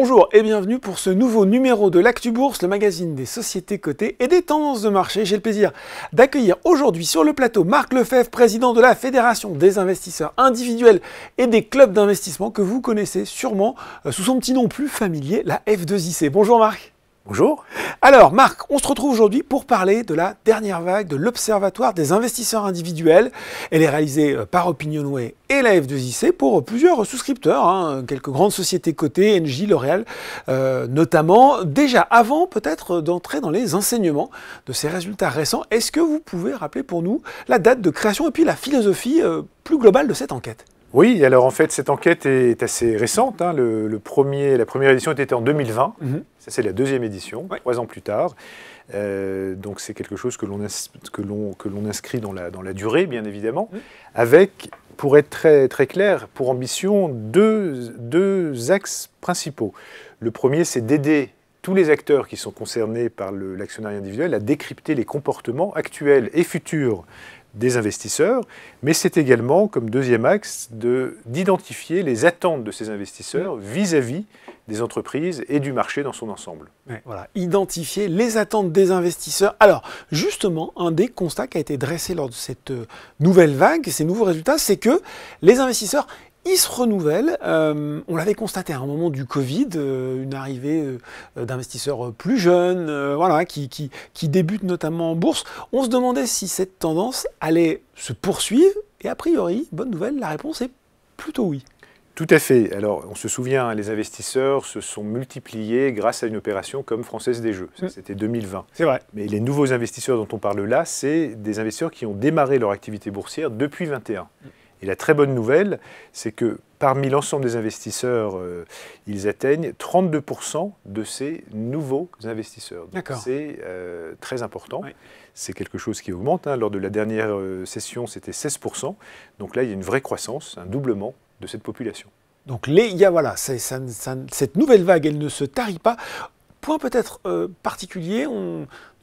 Bonjour et bienvenue pour ce nouveau numéro de l'Actu Bourse, le magazine des sociétés cotées et des tendances de marché. J'ai le plaisir d'accueillir aujourd'hui sur le plateau Marc Lefebvre, président de la Fédération des investisseurs individuels et des clubs d'investissement que vous connaissez sûrement sous son petit nom plus familier, la F2IC. Bonjour Marc. Bonjour. Alors Marc, on se retrouve aujourd'hui pour parler de la dernière vague de l'Observatoire des investisseurs individuels. Elle est réalisée par Opinionway et la F2IC pour plusieurs souscripteurs, quelques grandes sociétés cotées, Engie, L'Oréal notamment. Déjà avant peut-être d'entrer dans les enseignements de ces résultats récents, est-ce que vous pouvez rappeler pour nous la date de création et puis la philosophie plus globale de cette enquête ? Oui, alors en fait, cette enquête est assez récente. La première édition était en 2020. Ça, c'est la deuxième édition, 3 ans plus tard. Donc, c'est quelque chose que l'on inscrit dans la durée, bien évidemment, avec, pour être très, très clair, pour ambition, deux axes principaux. Le premier, c'est d'aider tous les acteurs qui sont concernés par l'actionnariat individuel à décrypter les comportements actuels et futurs des investisseurs, mais c'est également, comme deuxième axe, d'identifier les attentes de ces investisseurs vis-à-vis des entreprises et du marché dans son ensemble. Voilà, identifier les attentes des investisseurs. Alors, justement, un des constats qui a été dressé lors de cette nouvelle vague, ces nouveaux résultats, c'est que les investisseurs ils se renouvellent. On l'avait constaté à un moment du Covid, une arrivée d'investisseurs plus jeunes, qui débutent notamment en bourse. On se demandait si cette tendance allait se poursuivre. Et a priori, bonne nouvelle, la réponse est plutôt oui. Tout à fait. Alors, on se souvient, les investisseurs se sont multipliés grâce à une opération comme Française des Jeux. Ça, c'était 2020. C'est vrai. Mais les nouveaux investisseurs dont on parle là, c'est des investisseurs qui ont démarré leur activité boursière depuis 2021. Et la très bonne nouvelle, c'est que parmi l'ensemble des investisseurs, ils atteignent 32% de ces nouveaux investisseurs. C'est très important. Oui. C'est quelque chose qui augmente. Lors de la dernière session, c'était 16%. Donc là, il y a une vraie croissance, un doublement de cette population. Donc cette nouvelle vague, elle ne se tarit pas. Point peut-être particulier,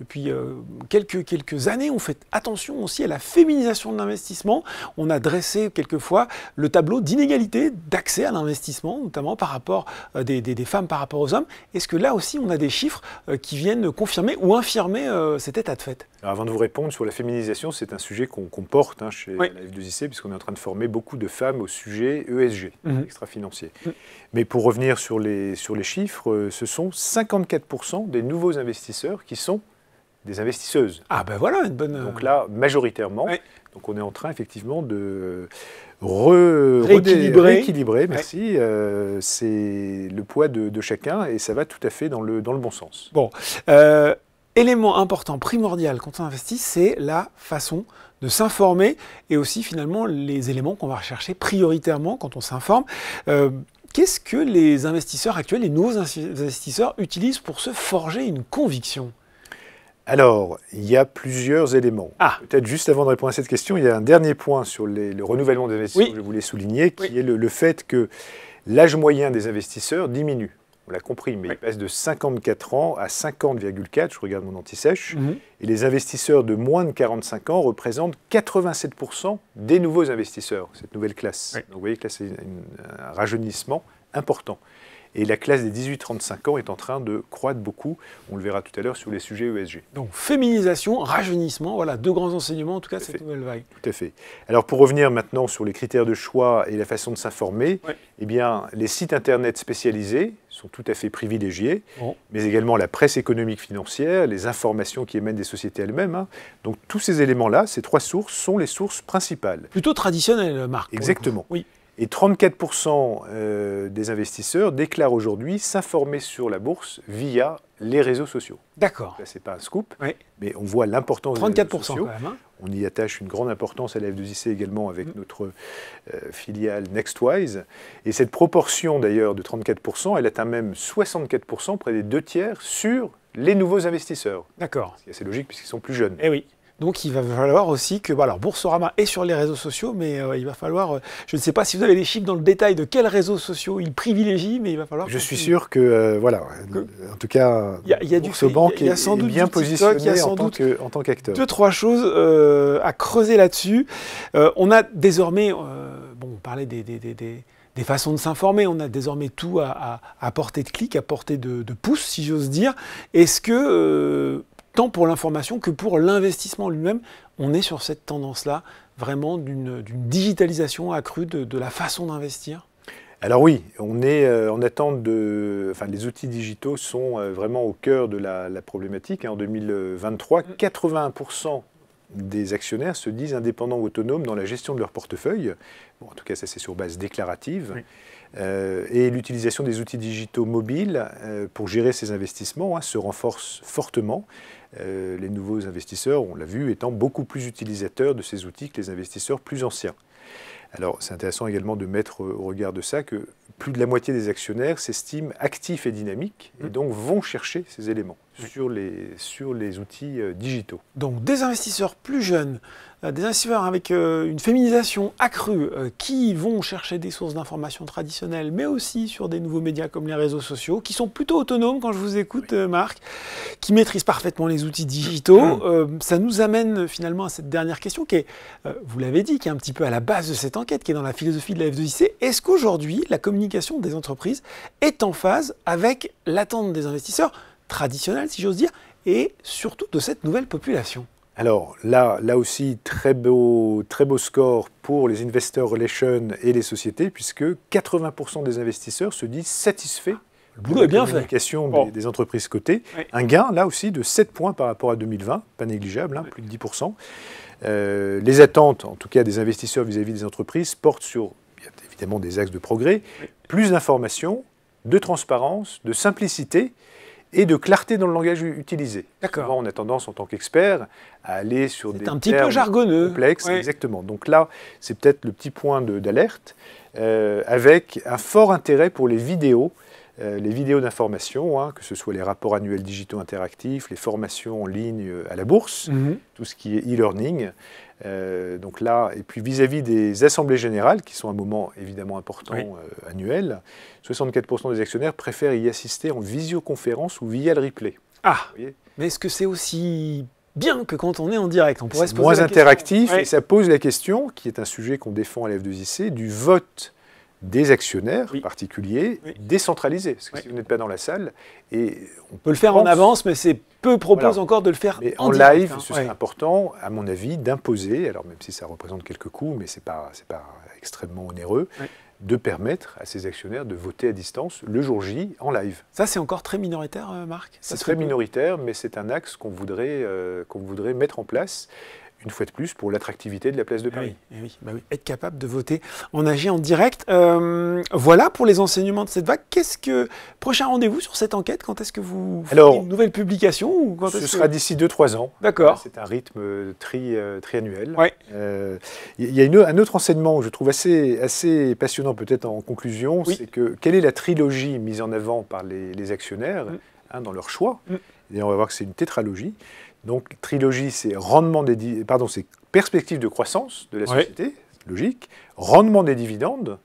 depuis quelques années, on fait attention aussi à la féminisation de l'investissement. On a dressé quelquefois le tableau d'inégalité d'accès à l'investissement, notamment par rapport des femmes par rapport aux hommes. Est-ce que là aussi, on a des chiffres qui viennent confirmer ou infirmer cet état de fait ? Alors avant de vous répondre sur la féminisation, c'est un sujet qu'on porte chez la F2IC, puisqu'on est en train de former beaucoup de femmes au sujet ESG, extra-financier. Mais pour revenir sur les chiffres, ce sont 54% des nouveaux investisseurs qui sont des investisseuses. Ah ben voilà, une bonne... Donc là, majoritairement, donc on est en train effectivement de rééquilibrer, merci, c'est le poids de chacun et ça va tout à fait dans le bon sens. Bon, élément important, primordial quand on investit, c'est la façon de s'informer et aussi finalement les éléments qu'on va rechercher prioritairement quand on s'informe. Qu'est-ce que les investisseurs actuels, les nouveaux investisseurs utilisent pour se forger une conviction ? Alors, il y a plusieurs éléments. Peut-être juste avant de répondre à cette question, il y a un dernier point sur le renouvellement des investisseurs que je voulais souligner, qui est le fait que l'âge moyen des investisseurs diminue. On l'a compris, mais il passe de 54 ans à 50,4, je regarde mon anti-sèche, et les investisseurs de moins de 45 ans représentent 87% des nouveaux investisseurs, cette nouvelle classe. Donc vous voyez que là, c'est un rajeunissement important. Et la classe des 18-35 ans est en train de croître beaucoup. On le verra tout à l'heure sur les sujets ESG. Donc féminisation, rajeunissement, voilà, deux grands enseignements en tout cas de cette nouvelle vague. Tout à fait. Alors pour revenir maintenant sur les critères de choix et la façon de s'informer, eh bien, les sites internet spécialisés sont tout à fait privilégiés, mais également la presse économique financière, les informations qui émanent des sociétés elles-mêmes. Donc tous ces éléments-là, ces 3 sources, sont les sources principales. Plutôt traditionnelles, Marc. Exactement. Oui. Et 34% des investisseurs déclarent aujourd'hui s'informer sur la bourse via les réseaux sociaux. D'accord. Là, ce n'est pas un scoop, mais on voit l'importance des réseaux sociaux. Quand même, On y attache une grande importance à la F2IC également avec notre filiale Nextwise. Et cette proportion d'ailleurs de 34%, elle atteint même 64%, près des 2/3, sur les nouveaux investisseurs. D'accord. C'est assez logique puisqu'ils sont plus jeunes. Eh oui. Donc il va falloir aussi que, alors Boursorama est sur les réseaux sociaux, mais il va falloir, je ne sais pas si vous avez les chiffres dans le détail de quels réseaux sociaux ils privilégient, mais il va falloir... Je suis sûr que, en tout cas, Boursorama est bien positionné en tant qu'acteur. 2-3 choses à creuser là-dessus. On a désormais, on parlait des des façons de s'informer. On a désormais tout à portée de clic, à portée de pouce, si j'ose dire. Est-ce que, tant pour l'information que pour l'investissement lui-même, on est sur cette tendance-là, vraiment d'une digitalisation accrue de la façon d'investir? Alors oui, on est en attente les outils digitaux sont vraiment au cœur de la problématique. En 2023, 81% des actionnaires se disent indépendants ou autonomes dans la gestion de leur portefeuille. Bon, en tout cas, ça c'est sur base déclarative. Oui. Et l'utilisation des outils digitaux mobiles pour gérer ces investissements se renforce fortement. Les nouveaux investisseurs, on l'a vu, étant beaucoup plus utilisateurs de ces outils que les investisseurs plus anciens. Alors, c'est intéressant également de mettre au regard de ça que plus de la moitié des actionnaires s'estiment actifs et dynamiques et donc vont chercher ces éléments sur les outils digitaux. Donc, des investisseurs plus jeunes, des investisseurs avec une féminisation accrue qui vont chercher des sources d'informations traditionnelles, mais aussi sur des nouveaux médias comme les réseaux sociaux, qui sont plutôt autonomes quand je vous écoute, Marc, qui maîtrisent parfaitement les outils digitaux. Ça nous amène finalement à cette dernière question qui est, vous l'avez dit, qui est un petit peu à la base de cette enquête, qui est dans la philosophie de la F2IC. Est-ce qu'aujourd'hui, la communication des entreprises est en phase avec l'attente des investisseurs traditionnels, si j'ose dire, et surtout de cette nouvelle population? Alors là aussi, très beau score pour les investor relations et les sociétés, puisque 80% des investisseurs se disent satisfaits de la communication des entreprises cotées. Oui. Un gain, là aussi, de 7 points par rapport à 2020, pas négligeable, plus de 10%. Les attentes, en tout cas des investisseurs vis-à-vis des entreprises, portent sur évidemment des axes de progrès, plus d'informations, de transparence, de simplicité, et de clarté dans le langage utilisé. Souvent, on a tendance, en tant qu'expert, à aller sur des un petit peu jargonneux, complexes. Oui. Exactement. Donc là, c'est peut-être le petit point d'alerte, avec un fort intérêt pour les vidéos d'information, que ce soit les rapports annuels digitaux interactifs, les formations en ligne à la bourse, tout ce qui est e-learning. Donc là, et puis vis-à-vis des assemblées générales, qui sont un moment évidemment important annuel, 64% des actionnaires préfèrent y assister en visioconférence ou via le replay. Ah, mais est-ce que c'est aussi bien que quand on est en direct? On pourrait se poser moins interactif, et ça pose la question, qui est un sujet qu'on défend à la F2IC, du vote des actionnaires particuliers décentralisés. Parce que si vous n'êtes pas dans la salle, et on peut le faire en avance, mais c'est peu propose encore de le faire en direct, live. Ce serait important, à mon avis, d'imposer, alors même si ça représente quelques coûts, mais c'est pas extrêmement onéreux, de permettre à ces actionnaires de voter à distance le jour J en live. Ça, c'est encore très minoritaire, Marc? C'est très minoritaire, mais c'est un axe qu'on voudrait mettre en place, une fois de plus, pour l'attractivité de la place de Paris. Oui. Être capable de voter en AG en direct. Voilà pour les enseignements de cette vague. Prochain rendez-vous sur cette enquête? Quand est-ce que vous ferez une nouvelle publication, ou ce sera d'ici 2-3 ans. D'accord. C'est un rythme triannuel. Il y a un autre enseignement que je trouve assez passionnant, peut-être en conclusion, c'est que quelle est la trilogie mise en avant par les actionnaires dans leur choix? Et on va voir que c'est une tétralogie. Donc, trilogie, c'est c'est perspective de croissance de la société, logique, rendement des dividendes,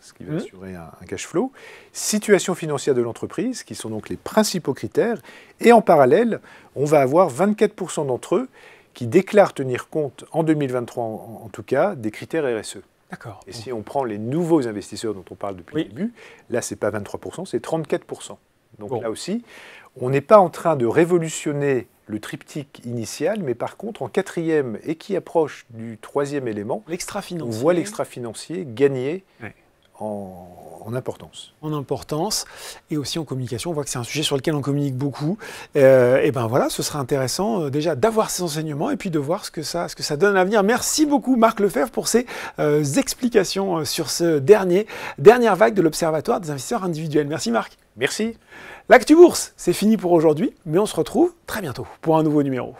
ce qui va assurer un cash flow, situation financière de l'entreprise, qui sont donc les principaux critères, et en parallèle, on va avoir 24% d'entre eux qui déclarent tenir compte, en 2023 en tout cas, des critères RSE. D'accord. Et si on prend les nouveaux investisseurs dont on parle depuis le début, là, ce n'est pas 23%, c'est 34%. Donc là aussi, on n'est pas en train de révolutionner le triptyque initial, mais par contre, en quatrième et qui approche du troisième élément, on voit l'extra-financier gagner en importance. En importance, et aussi en communication. On voit que c'est un sujet sur lequel on communique beaucoup. Et ben voilà, ce sera intéressant déjà d'avoir ces enseignements et puis de voir ce que ça donne à l'avenir. Merci beaucoup Marc Lefebvre pour ces explications sur ce dernière vague de l'Observatoire des investisseurs individuels. Merci Marc. Merci. L'Actu Bourse, c'est fini pour aujourd'hui, mais on se retrouve très bientôt pour un nouveau numéro.